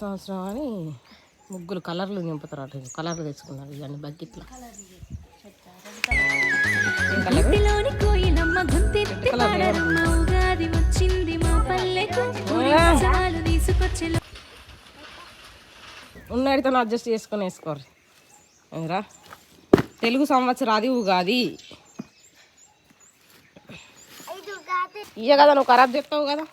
సంవత్సరం అని ముగ్గులు కలర్లు నింపుతారు. అటు కలర్లు తెచ్చుకున్నారు ఇవన్నీ బకెట్లు. ఉన్నడితో అడ్జస్ట్ చేసుకొని వేసుకోరు రా. తెలుగు సంవత్సరాది ఉగాది ఇయ్య కదా, నువ్వు ఖరాబ్ చెప్తావు కదా.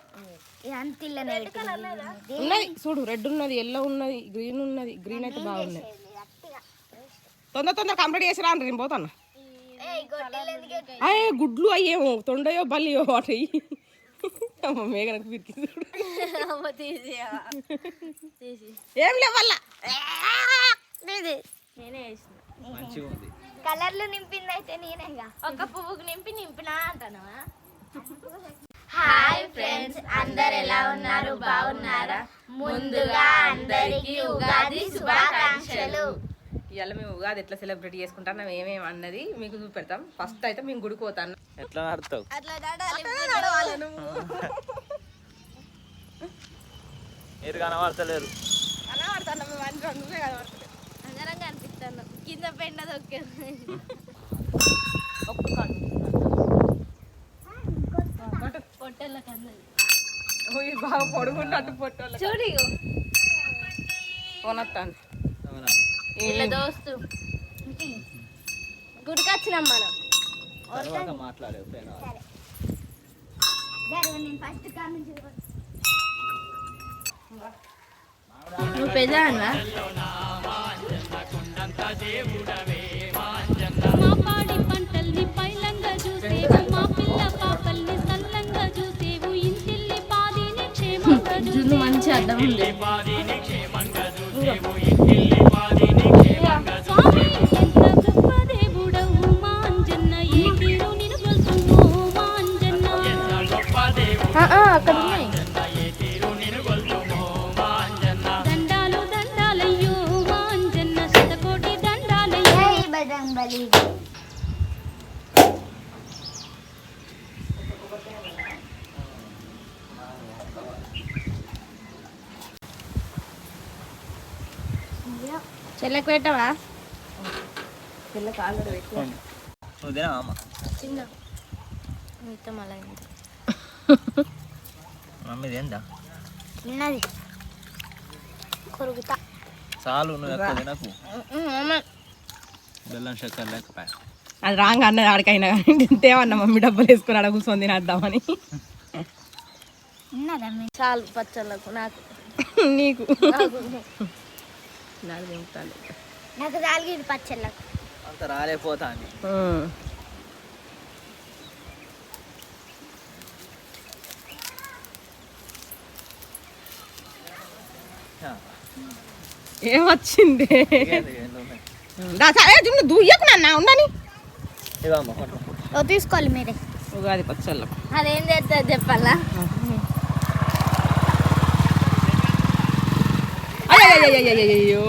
ఉన్నది చూడు, రెడ్ ఉన్నది, ఎల్లో ఉన్నది, గ్రీన్ ఉన్నది. గ్రీన్ అయితే బాగున్నది. తొందర కంప్లీట్ చేసి రా. నేను పోతాను. అయ్యే గుడ్లు అయ్యేమో తొండయో బల్లియో అటు మేఘనకు పిరికి చూడు. ఏం లేవల్లా కలర్లు నింపింది అయితే నేనేగా. ఒక పువ్వుకు నింపినా అంటానా. హాయ్ ఫ్రెండ్స్, అందరు ఎలా ఉన్నారు? బాగున్నారా? ముందుగా అందరికీ ఉగాది శుభాకాంక్షలు. ఇవాళ మేము ఉగాది ఎట్లా సెలబ్రేట్ చేసుకుంటాం ఏమేమి అన్నది మీకు చూపెడతాం. ఫస్ట్ అయితే మేము గుడికి పోతాను. ఎట్లా నడుతావు? మీరు కనబడతలేరు. అందరం కనిపిస్తాను. కింద పెండ దొక్కేది. పొట్టెళ్ళ కన్నది బాగా పొడుగున్నట్టు పొట్టోళ్ళు చూడు. కొనొస్తాను. ఇలా దోస్తు గుడికి వచ్చినాం మనం. మాట్లాడేవు నువ్వు పెద్దవా? మా పాడి పంటల్ని పైలంగా చూసేవు, మా పిల్ల పాపల్ని సల్లంగా చూసేవు, ఇంటిల్లి పాదిని క్షేమంగా జున్ను మంచి అడ్డం ఉంది. స్వామి ఎంత గొప్ప దేవుడవు మా అంజన్న, ఏ తీరు నిన్ను కొలుతుమో మా అంజన్న. అక్కడ ఉన్నాయి. దండాలు దండాలయ్యో మా అంజన్న, శతకోటి దండాలయ్యో. బజరంగబలి. చెల్లెకి పెట్టవా? పిల్లకి ఆల్రెడీ పెట్టి నువ్వు తినా అమ్మ? చిన్న మొత్తం అలా అయింది. మమ్మీది ఏందా? ఉన్నది కొరుకుతా. చాలు, నువ్వు ఎక్కువ తినకు. బెల్లం చక్కెర లేకపోయా. అది రాంగ్ అన్నది ఆడికైనా కానీ తింటేమన్నా మమ్మీ డబ్బులు వేసుకొని ఆడ కూర్చొని తినేద్దామని. ఉన్నదా చాలు పచ్చళ్ళకు నాకు నీకు నాకు తింటాను. నాకు తాలిగిడి పచ్చళ్ళకు అంత రాలేపోతా అని. ఏమొచ్చింది దుయ్యకు నన్న ఉండని. తీసుకోవాలి మీరే. ఉగాది పచ్చళ్ళకు అదేం చేస్తుంది చెప్పాలా? అయ్యో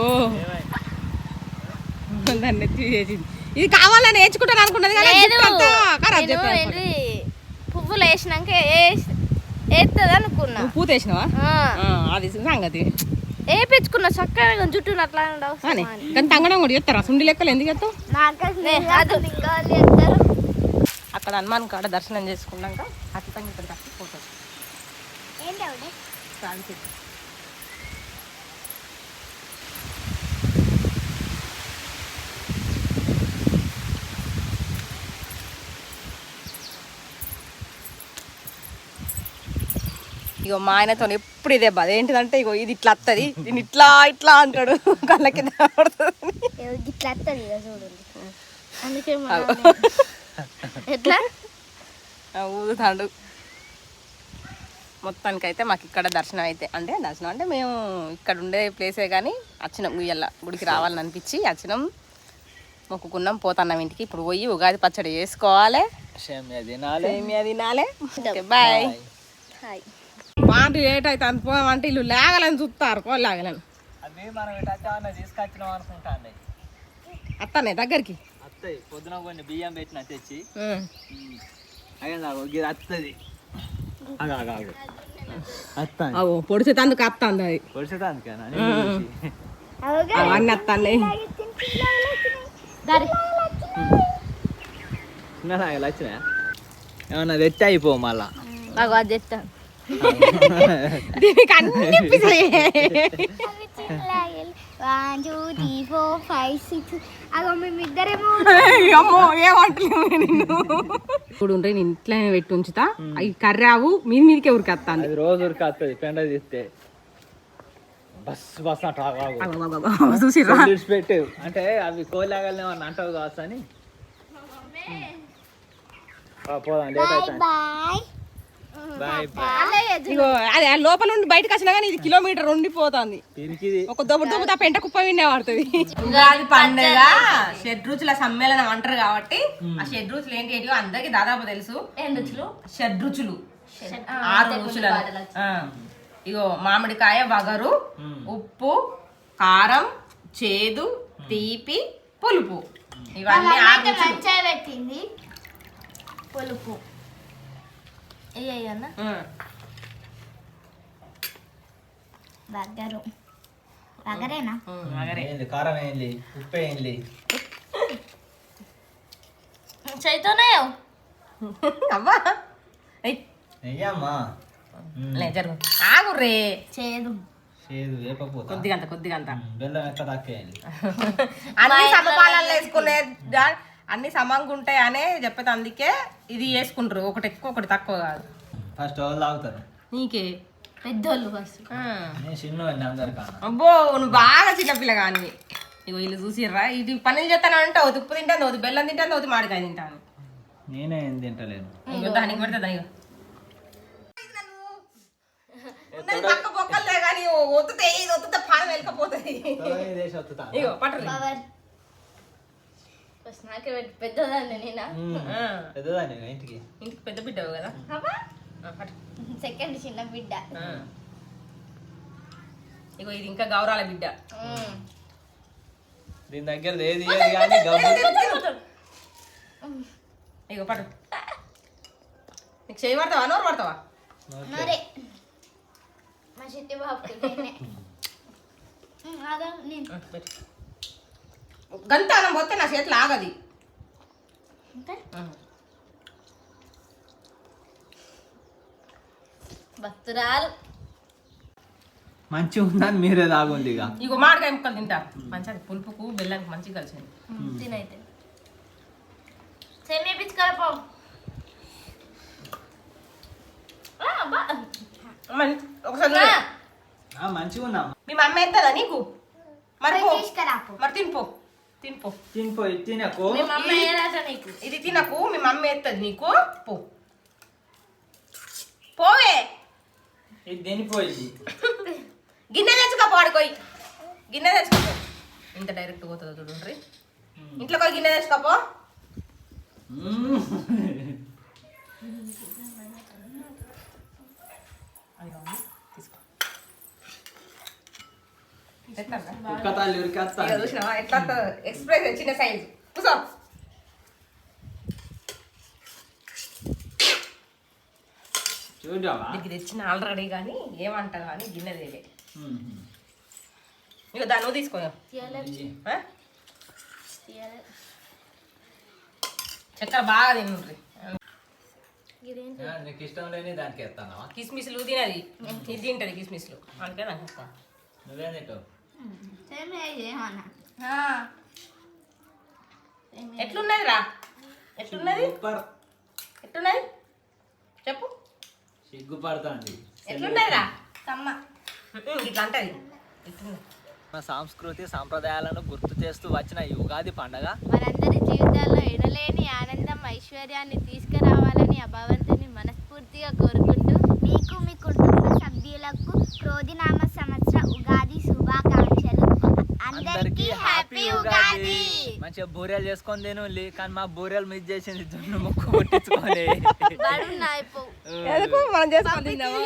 దాన్ని తీసేసింది. ఇది కావాలని నేర్చుకుంటాను అనుకున్నది కానీ పువ్వులు వేసినాక వేస్తుంది అనుకున్నా. పూత వేసినావా? అది సంగతి వేపించుకున్నా చక్కగా జుట్టు అట్లా కానీ తంగడం కూడా చెప్తారా? సుండి లెక్కలు ఎందుకు చెప్తావు? అక్కడ హనుమాన్ కాడ దర్శనం చేసుకున్నాక ఖచ్చితంగా ఇక్కడ తప్పిపోతుంది. ఇగో మా ఆయనతో ఎప్పుడు ఇదే బాధ. ఏంటిదంటే ఇగో ఇది ఇట్లా వస్తుంది, దీన్ని ఇట్లా ఇట్లా అంటాడు, కళ్ళ కింద పడుతుంది. ఇట్లా వస్తుంది చూడండి. అందుకే ఎట్లా ఊదుతాడు. మొత్తానికైతే మాకు ఇక్కడ దర్శనం అయితే దర్శనం అంటే మేము ఇక్కడ ఉండే ప్లేసే కానీ వచ్చినాం. ఇయ్యాల గుడికి రావాలని అనిపించి వచ్చినాం, మొక్కుకున్నాం, పోతున్నాం ఇంటికి. ఇప్పుడు పోయి ఉగాది పచ్చడి వేసుకోవాలి, సేమియా తినాలి. బాయ్. హాయ్. బాంటి లేట్ అయితే అనుకోమంటే ఇల్లు లేగలని చూస్తారు. లాగలని అవి మనం తీసుకొచ్చినాం అనుకుంటా. అత్తనే దగ్గరికి వస్తాయి. పొద్దున కొన్ని బియ్యం పెట్టిన తెచ్చి అయ్యింది వస్తుంది. అత్తాను అవు పొడిచేతందుకు వస్తుంది అది పొడిచేదా అందుకేనా అవన్నీ వస్తాయి వచ్చినా ఏమన్నా తెచ్చి అయిపో మళ్ళా నాకు అది తెస్తాను దీనికి అన్ని పిసలే. 1 2 3 4 5 6 అగో మేమిద్దరేమో అమ్మో ఏమంటలేవు నిన్ను ఇప్పుడు ఉంటే నేను ఇంట్లోనే పెట్టి ఉంచుతా ఈ కర్రావు మీదికే ఉరికేస్తాను అది రోజు ఉరికి వస్తుంది పెండ తీస్తే బస్ బస్ చూసిర్రా పెట్టు అంటే అవి కోలాగలనే ఏమన్నా అంటావు కావచ్చు అని పోదాం లేట్ అవుతాను బాయ్ బాయ్ ఇగో అదే లోపల నుండి బయటకు వచ్చినా కానీ ఇది కిలోమీటర్ ఉండిపోతుంది తిరిగిది ఒక దొబ్బ పెంట కుప్ప విన్నే పడుతుంది ఉగాది పండుగ షడ్రుచుల సమ్మేళనం అంటారు కాబట్టి ఆ షడ్రుచులు ఏంటి ఏంటివో అందరికి దాదాపు తెలుసు. ఏం రుచులు? షడ్రుచులు 6 రుచులు. ఇగో మామిడికాయ వగరు, ఉప్పు, కారం, చేదు, తీపి, పులుపు, ఇవన్నీ 6 రుచులు. మంచిగా పెట్టింది పులుపు అన్న బగ్గరు బగ్గరేనా ఏంది కారం ఏంది ఉప్పు ఏంది చైతోనే అవ్వా అయ్యమ్మా జరుగు ఆగుర్రే చేదు చేదు వేపపోతా కొద్దిగంత బెల్లం ఎక్కడ తక్కేయాలి అన్ని సమపాలనలు వేసుకునే అన్ని సమంగా ఉంటాయి అనే చెప్పేది, అందుకే ఇది వేసుకుంటారు, ఒకటి ఎక్కువ ఒకటి తక్కువ కాదు. ఫస్ట్ వాళ్ళు తాగుతారు నీకే పెద్దోళ్ళు ఫస్ట్. నేను చిన్న అందరికన్నా అబ్బో నువ్వు బాగా చిన్నపిల్ల కానీ. ఇగో వీళ్ళు చూసిర్రా, ఇది పనులు చేస్తాను అంటే అవుతుంది, ఉప్పు తింటాను అవుతుంది, బెల్లం తింటాను అవుతుంది, మామిడికాయ తింటాను. నేనే ఏం తింటలేను. ఇగో దానికి పెడతా ఇగో పక్క బొక్కలే కానీ ఒత్తుతే ఇది ఒత్తుతే పానం వెళ్ళకపోతుంది. ఇగో పట్టరు ఫస్ట్ నాకే పెద్దదాన్ని నేనా పెద్దదాన్ని ఇంటికి పెద్ద బిడ్డవు కదా. సెకండ్ చిన్న బిడ్డ. ఇగో ఇది ఇంకా గౌరాల బిడ్డ. దీని దగ్గర ఏది కానీ ఇగో పట్టు. నీకు చేయి పడతావా నోరు పడతావా? మరే మా చిట్టి బాబు నేను గంత అన్నం పోతే నా చేతిలో ఆగది. భక్తురాలు మంచిగా ఉందని మీరే తాగుంది ఇక. ఇగో మామిడికాయ ముక్కలు తింటా మంచిగా, పులుపుకు బెల్లానికి మంచిగా కలిసింది. తినైతే సేమియా పిచ్చుకరపో ఒకసారి మంచిగా ఉన్నా మీ మమ్మీ ఎంతదా నీకు? మరి పో. తీసుకురాపు. మరి తినిపో తినిపో. తినిపోయి తినకు. మీ మమ్మ ఏరాట నీకు ఇది తినకు, మీ మమ్మీ ఎత్తది నీకు. పో పోవే. ఇది తినిపోయింది. గిన్నె తెచ్చుకోపో, ఆడుకోయి గిన్నె తెచ్చుకోపో. ఇంత డైరెక్ట్ పోతుందో చూడండి. ఇంట్లో పోయి గిన్నె తెచ్చుకోపో. కుక్క తల్లి ఉరికేస్తా. చూసినావా ఎట్లా ఎక్స్ప్రెస్ చిన్న సైజు. కూసో. చూడవా నీకు తెచ్చిన ఆల్రెడీ కానీ ఏమంటా కానీ గిన్నె తేలే. ఇక దాన్ని నువ్వు తీసుకో. చక్కెర బాగా తిండ్రి. నీకు ఇష్టం లేని దానికి ఎత్తానా? కిస్మిస్లు తినది, ఇది తింటది కిస్మిస్లు, అందుకే నాకు ఇస్తా. నువ్వేం తింటావు? ఎట్లున్నది రా? ఎట్లున్నది? సూపర్. ఎట్లున్నది చెప్పు. సిగ్గుపడుతుంది. ఎట్లున్నది రా? కమ్మ ఇట్లా అంటది. మన సంస్కృతి సాంప్రదాయాలను గుర్తు చేస్తూ వచ్చిన ఈ ఉగాది పండగ మనందరి జీవితాల్లో ఎడలేని ఆనందం ఐశ్వర్యాన్ని తీసుకురావాలని ఆ భగవంతుని మనస్ఫూర్తిగా కోరుకుంటూ మీకు మీ కుటుంబ సభ్యులకు క్రోధినామ సంవత్సర ఉగాది శుభాకాంక్షలు. అందరికీ హ్యాపీ ఉగాది. మంచిగా బూరెలు చేసుకొని తిను, కానీ మా బూరెలు మిస్ చేసింది జున్ను ముక్కు కొట్టించుకొని. బడున్నాయిపో మనం చేసుకొని తిందామా?